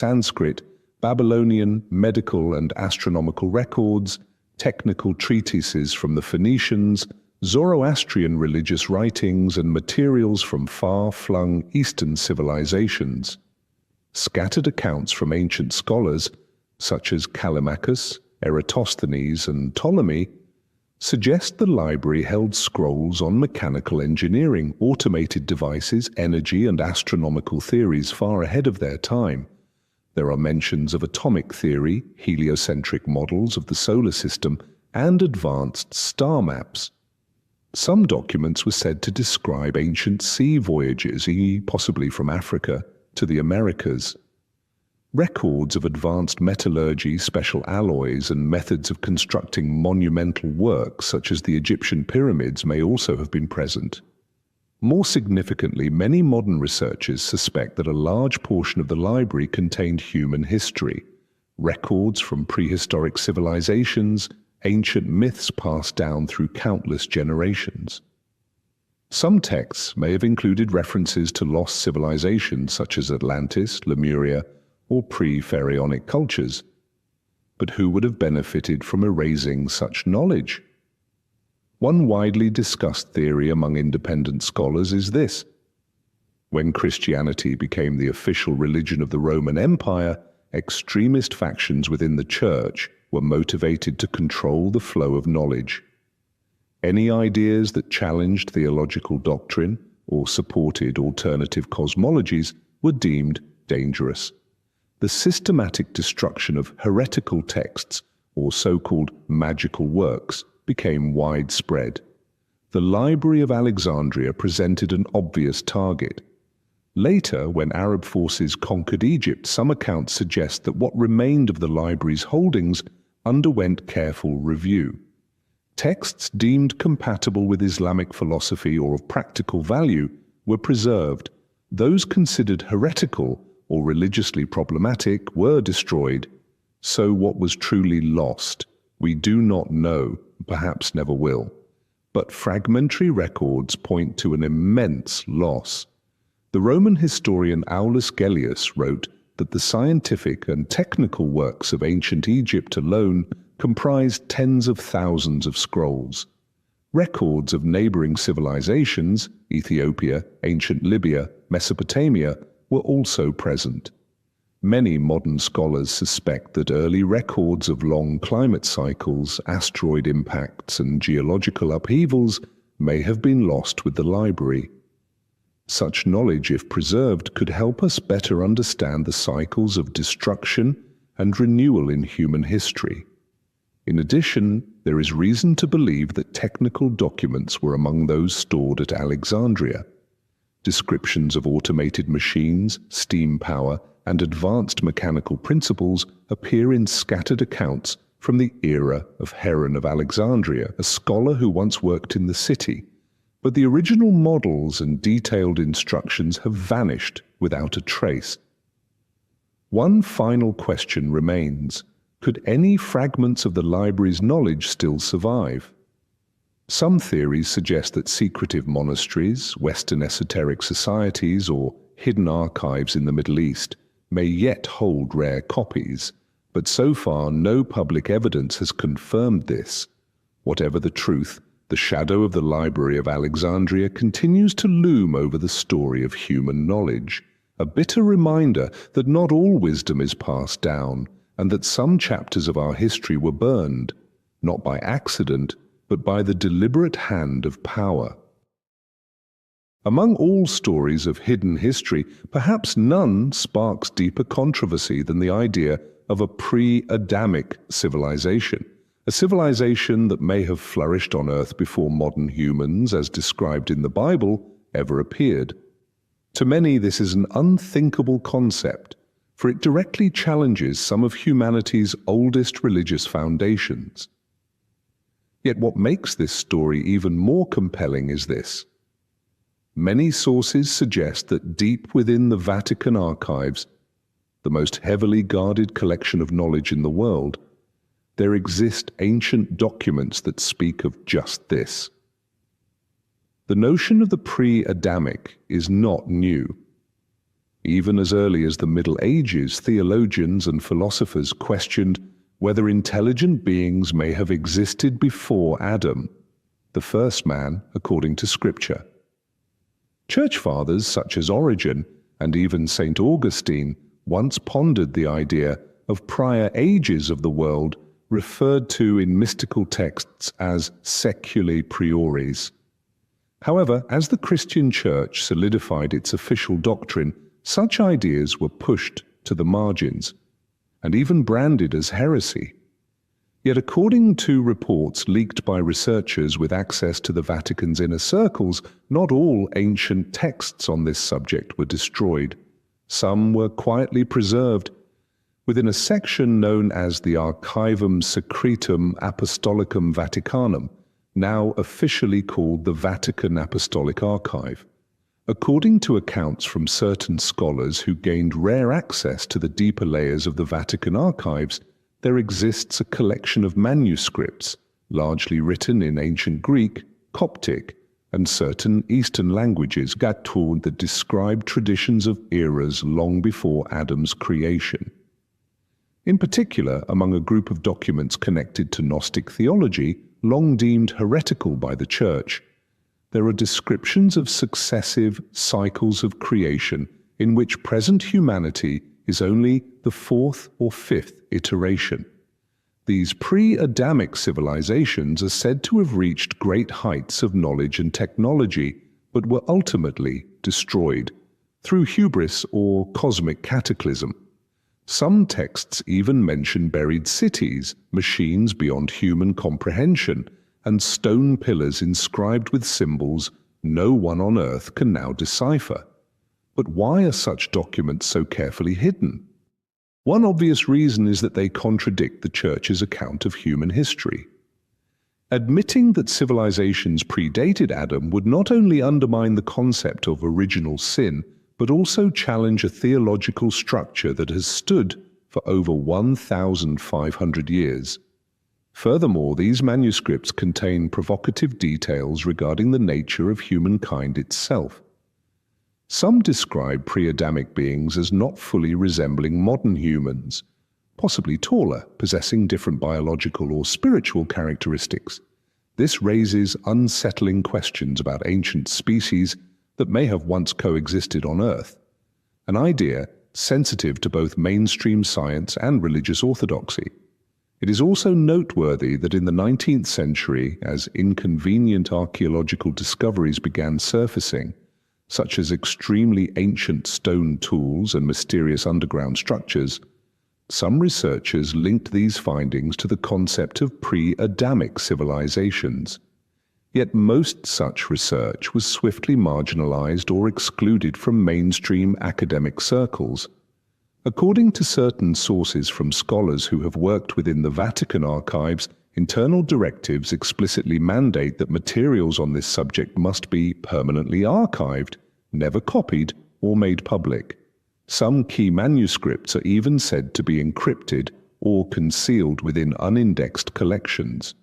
Sanskrit, Babylonian medical and astronomical records, technical treatises from the Phoenicians, Zoroastrian religious writings, and materials from far-flung Eastern civilizations. Scattered accounts from ancient scholars, such as Callimachus, Eratosthenes, and Ptolemy, suggest the library held scrolls on mechanical engineering, automated devices, energy, and astronomical theories far ahead of their time. There are mentions of atomic theory, heliocentric models of the solar system, and advanced star maps. Some documents were said to describe ancient sea voyages, possibly from Africa to the Americas. Records of advanced metallurgy, special alloys, and methods of constructing monumental works such as the Egyptian pyramids may also have been present. More significantly, many modern researchers suspect that a large portion of the library contained human history, records from prehistoric civilizations, ancient myths passed down through countless generations. Some texts may have included references to lost civilizations such as Atlantis, Lemuria, or pre-pharaonic cultures. But who would have benefited from erasing such knowledge? One widely discussed theory among independent scholars is this: when Christianity became the official religion of the Roman Empire, extremist factions within the Church were motivated to control the flow of knowledge. Any ideas that challenged theological doctrine or supported alternative cosmologies were deemed dangerous. The systematic destruction of heretical texts, or so-called magical works, became widespread. The Library of Alexandria presented an obvious target. Later, when Arab forces conquered Egypt, some accounts suggest that what remained of the library's holdings underwent careful review. Texts deemed compatible with Islamic philosophy or of practical value were preserved. Those considered heretical or religiously problematic were destroyed. So what was truly lost, we do not know, perhaps never will. But fragmentary records point to an immense loss. The Roman historian Aulus Gellius wrote that the scientific and technical works of ancient Egypt alone comprised tens of thousands of scrolls. Records of neighboring civilizations, Ethiopia, ancient Libya, Mesopotamia, were also present. Many modern scholars suspect that early records of long climate cycles, asteroid impacts, and geological upheavals may have been lost with the library. Such knowledge, if preserved, could help us better understand the cycles of destruction and renewal in human history. In addition, there is reason to believe that technical documents were among those stored at Alexandria. Descriptions of automated machines, steam power, and advanced mechanical principles appear in scattered accounts from the era of Heron of Alexandria, a scholar who once worked in the city. But the original models and detailed instructions have vanished without a trace. One final question remains: could any fragments of the library's knowledge still survive? Some theories suggest that secretive monasteries, Western esoteric societies, or hidden archives in the Middle East may yet hold rare copies, but so far no public evidence has confirmed this. Whatever the truth, the shadow of the Library of Alexandria continues to loom over the story of human knowledge, a bitter reminder that not all wisdom is passed down, and that some chapters of our history were burned, not by accident, but by the deliberate hand of power. Among all stories of hidden history, perhaps none sparks deeper controversy than the idea of a pre-Adamic civilization, a civilization that may have flourished on Earth before modern humans, as described in the Bible, ever appeared. To many, this is an unthinkable concept, for it directly challenges some of humanity's oldest religious foundations. Yet what makes this story even more compelling is this. Many sources suggest that deep within the Vatican archives, the most heavily guarded collection of knowledge in the world, there exist ancient documents that speak of just this. The notion of the pre-Adamic is not new. Even as early as the Middle Ages, theologians and philosophers questioned whether intelligent beings may have existed before Adam, the first man according to Scripture. Church fathers such as Origen and even St. Augustine once pondered the idea of prior ages of the world referred to in mystical texts as seculae priores. However, as the Christian Church solidified its official doctrine, such ideas were pushed to the margins and even branded as heresy. Yet according to reports leaked by researchers with access to the Vatican's inner circles, not all ancient texts on this subject were destroyed. Some were quietly preserved within a section known as the Archivum Secretum Apostolicum Vaticanum, now officially called the Vatican Apostolic Archive. According to accounts from certain scholars who gained rare access to the deeper layers of the Vatican archives, there exists a collection of manuscripts, largely written in ancient Greek, Coptic, and certain Eastern languages that describe traditions of eras long before Adam's creation. In particular, among a group of documents connected to Gnostic theology, long deemed heretical by the Church, there are descriptions of successive cycles of creation in which present humanity is only the fourth or fifth iteration. These pre-Adamic civilizations are said to have reached great heights of knowledge and technology, but were ultimately destroyed through hubris or cosmic cataclysm. Some texts even mention buried cities, machines beyond human comprehension, and stone pillars inscribed with symbols no one on earth can now decipher. But why are such documents so carefully hidden? One obvious reason is that they contradict the Church's account of human history. Admitting that civilizations predated Adam would not only undermine the concept of original sin, but also challenge a theological structure that has stood for over 1,500 years. Furthermore, these manuscripts contain provocative details regarding the nature of humankind itself. Some describe pre-Adamic beings as not fully resembling modern humans, possibly taller, possessing different biological or spiritual characteristics. This raises unsettling questions about ancient species that may have once coexisted on Earth, an idea sensitive to both mainstream science and religious orthodoxy. It is also noteworthy that in the 19th century, as inconvenient archaeological discoveries began surfacing, such as extremely ancient stone tools and mysterious underground structures, some researchers linked these findings to the concept of pre-Adamic civilizations. Yet most such research was swiftly marginalized or excluded from mainstream academic circles. According to certain sources from scholars who have worked within the Vatican archives, internal directives explicitly mandate that materials on this subject must be permanently archived, never copied or made public. Some key manuscripts are even said to be encrypted or concealed within unindexed collections.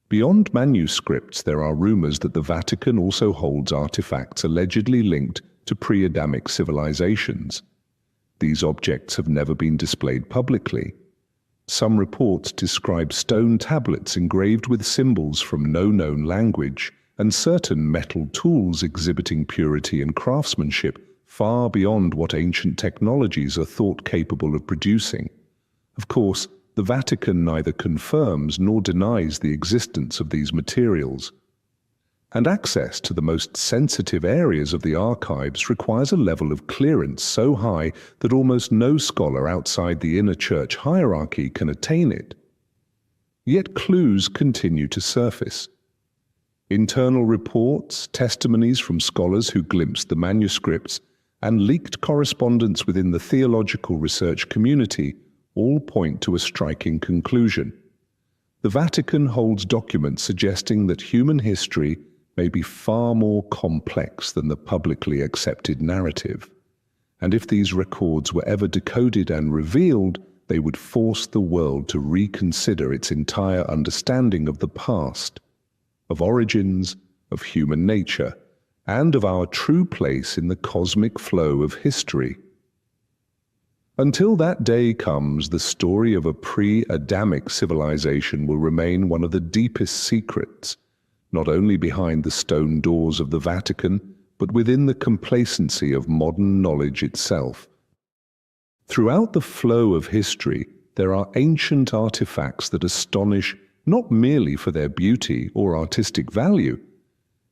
Beyond manuscripts, there are rumors that the Vatican also holds artifacts allegedly linked to pre-Adamic civilizations. These objects have never been displayed publicly. Some reports describe stone tablets engraved with symbols from no known language and certain metal tools exhibiting purity and craftsmanship far beyond what ancient technologies are thought capable of producing. Of course, the Vatican neither confirms nor denies the existence of these materials. And access to the most sensitive areas of the archives requires a level of clearance so high that almost no scholar outside the inner church hierarchy can attain it. Yet clues continue to surface. Internal reports, testimonies from scholars who glimpsed the manuscripts, and leaked correspondence within the theological research community all point to a striking conclusion. The Vatican holds documents suggesting that human history may be far more complex than the publicly accepted narrative. And if these records were ever decoded and revealed, they would force the world to reconsider its entire understanding of the past, of origins, of human nature, and of our true place in the cosmic flow of history. Until that day comes, the story of a pre-Adamic civilization will remain one of the deepest secrets, not only behind the stone doors of the Vatican, but within the complacency of modern knowledge itself. Throughout the flow of history, there are ancient artifacts that astonish not merely for their beauty or artistic value,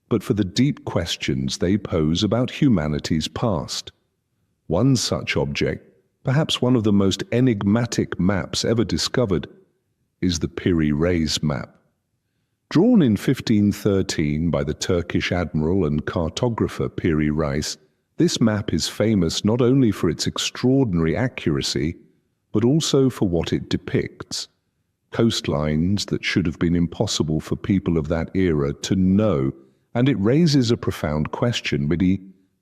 but for the deep questions they pose about humanity's past. One such object, perhaps one of the most enigmatic maps ever discovered, is the Piri Reis map. Drawn in 1513 by the Turkish admiral and cartographer Piri Reis, this map is famous not only for its extraordinary accuracy, but also for what it depicts: coastlines that should have been impossible for people of that era to know, and it raises a profound question: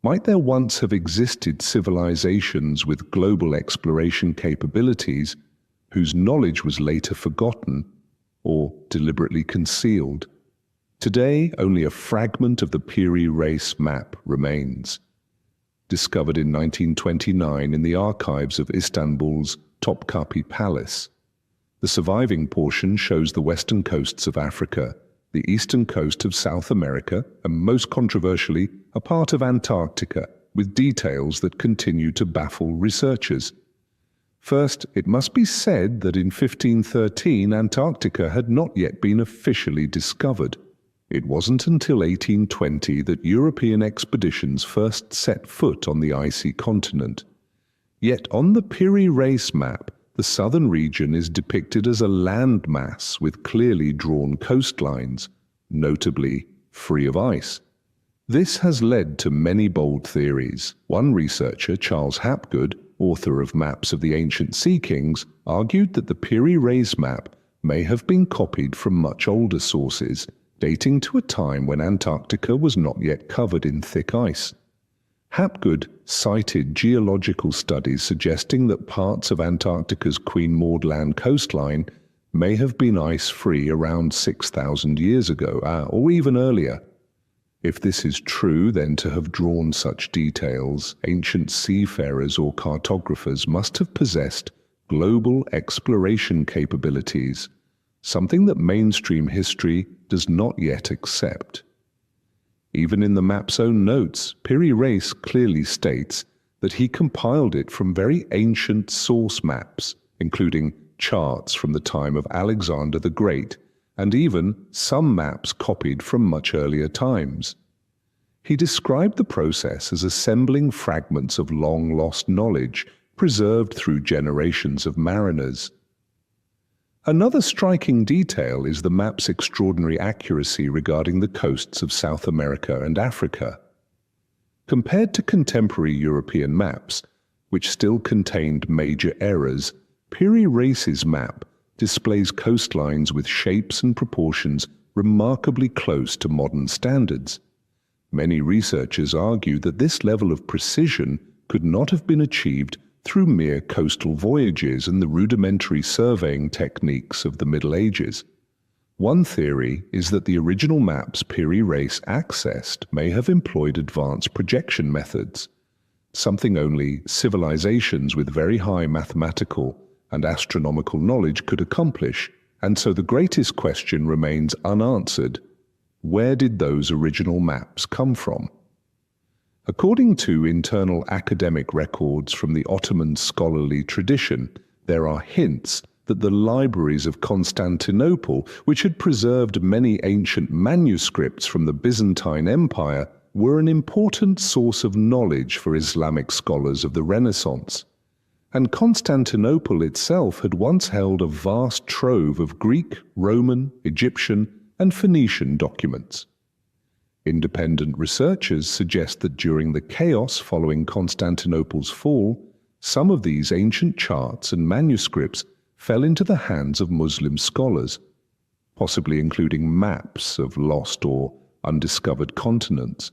might there once have existed civilizations with global exploration capabilities whose knowledge was later forgotten or deliberately concealed? Today, only a fragment of the Piri Reis map remains. Discovered in 1929 in the archives of Istanbul's Topkapi Palace. The surviving portion shows the western coasts of Africa, the eastern coast of South America, and most controversially, a part of Antarctica, with details that continue to baffle researchers. First, it must be said that in 1513 Antarctica had not yet been officially discovered. It wasn't until 1820 that European expeditions first set foot on the icy continent. Yet on the Piri Reis map, the southern region is depicted as a landmass with clearly drawn coastlines, notably free of ice. This has led to many bold theories. One researcher, Charles Hapgood, author of Maps of the Ancient Sea Kings, argued that the Piri Reis map may have been copied from much older sources, dating to a time when Antarctica was not yet covered in thick ice. Hapgood cited geological studies suggesting that parts of Antarctica's Queen Maud Land coastline may have been ice-free around 6,000 years ago, or even earlier. If this is true, then to have drawn such details, ancient seafarers or cartographers must have possessed global exploration capabilities, something that mainstream history does not yet accept. Even in the map's own notes, Piri Reis clearly states that he compiled it from very ancient source maps, including charts from the time of Alexander the Great, and even some maps copied from much earlier times. He described the process as assembling fragments of long-lost knowledge preserved through generations of mariners. Another striking detail is the map's extraordinary accuracy regarding the coasts of South America and Africa. Compared to contemporary European maps, which still contained major errors, Piri Reis's map displays coastlines with shapes and proportions remarkably close to modern standards. Many researchers argue that this level of precision could not have been achieved through mere coastal voyages and the rudimentary surveying techniques of the Middle Ages. One theory is that the original maps Piri Reis accessed may have employed advanced projection methods, something only civilizations with very high mathematical and astronomical knowledge could accomplish, and so the greatest question remains unanswered: where did those original maps come from? According to internal academic records from the Ottoman scholarly tradition, there are hints that the libraries of Constantinople, which had preserved many ancient manuscripts from the Byzantine Empire, were an important source of knowledge for Islamic scholars of the Renaissance. And Constantinople itself had once held a vast trove of Greek, Roman, Egyptian, and Phoenician documents. Independent researchers suggest that during the chaos following Constantinople's fall, some of these ancient charts and manuscripts fell into the hands of Muslim scholars, possibly including maps of lost or undiscovered continents.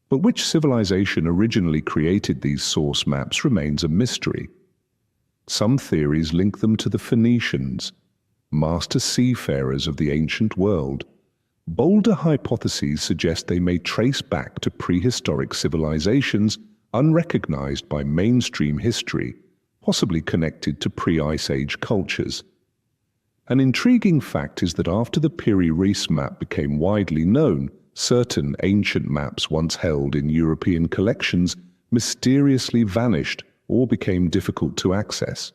But which civilization originally created these source maps remains a mystery. Some theories link them to the Phoenicians, master seafarers of the ancient world. Bolder hypotheses suggest they may trace back to prehistoric civilizations unrecognized by mainstream history, possibly connected to pre-Ice Age cultures. An intriguing fact is that after the Piri-Reis map became widely known, certain ancient maps once held in European collections mysteriously vanished or became difficult to access.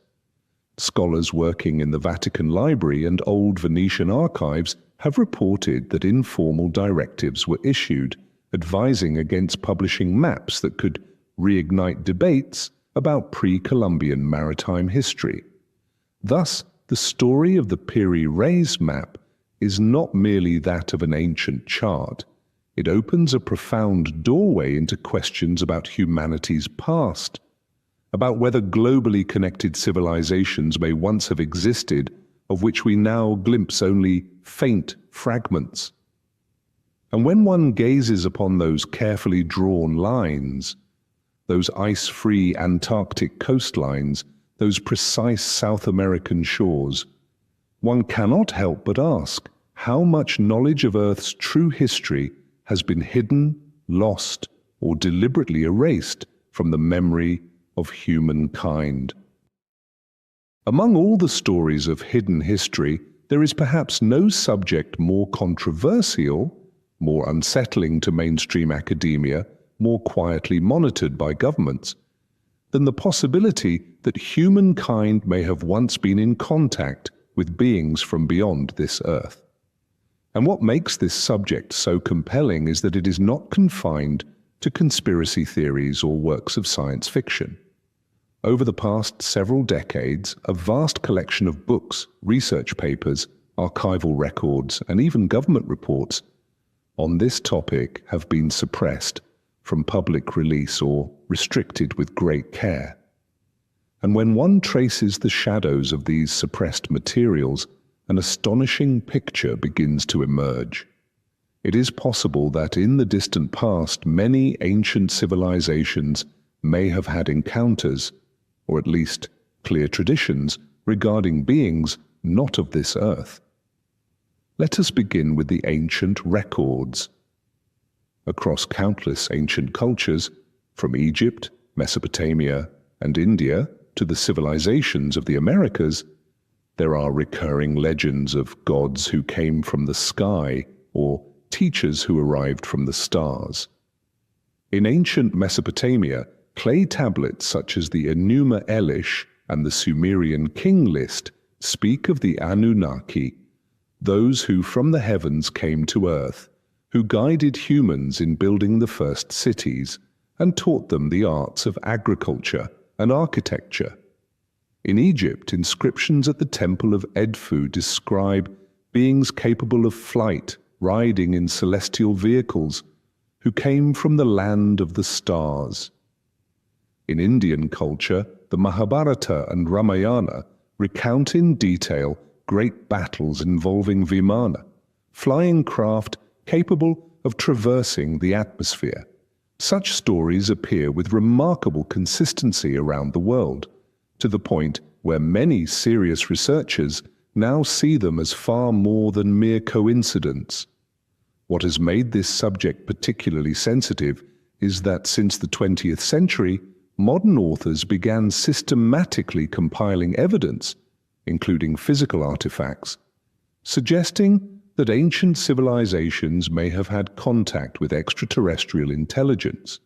Scholars working in the Vatican Library and old Venetian archives have reported that informal directives were issued advising against publishing maps that could reignite debates about pre-Columbian maritime history. Thus, the story of the Piri-Reis map is not merely that of an ancient chart. It opens a profound doorway into questions about humanity's past, about whether globally connected civilizations may once have existed, of which we now glimpse only faint fragments. And when one gazes upon those carefully drawn lines, those ice-free Antarctic coastlines, those precise South American shores, one cannot help but ask how much knowledge of Earth's true history has been hidden, lost, or deliberately erased from the memory of humankind. Among all the stories of hidden history, there is perhaps no subject more controversial, more unsettling to mainstream academia, more quietly monitored by governments, than the possibility that humankind may have once been in contact with beings from beyond this earth. And what makes this subject so compelling is that it is not confined to conspiracy theories or works of science fiction. Over the past several decades, a vast collection of books, research papers, archival records, and even government reports on this topic have been suppressed from public release or restricted with great care. And when one traces the shadows of these suppressed materials, an astonishing picture begins to emerge. It is possible that in the distant past, many ancient civilizations may have had encounters, or at least clear traditions, regarding beings not of this earth. Let us begin with the ancient records. Across countless ancient cultures, from Egypt, Mesopotamia, and India to the civilizations of the Americas, there are recurring legends of gods who came from the sky or teachers who arrived from the stars. In ancient Mesopotamia, clay tablets such as the Enuma Elish and the Sumerian king list speak of the Anunnaki, those who from the heavens came to earth, who guided humans in building the first cities and taught them the arts of agriculture and architecture. In Egypt, inscriptions at the temple of Edfu describe beings capable of flight, riding in celestial vehicles, who came from the land of the stars. In Indian culture, the Mahabharata and Ramayana recount in detail great battles involving Vimana, flying craft capable of traversing the atmosphere. Such stories appear with remarkable consistency around the world, to the point where many serious researchers now see them as far more than mere coincidence. What has made this subject particularly sensitive is that since the 20th century, modern authors began systematically compiling evidence, including physical artifacts, suggesting that ancient civilizations may have had contact with extraterrestrial intelligence.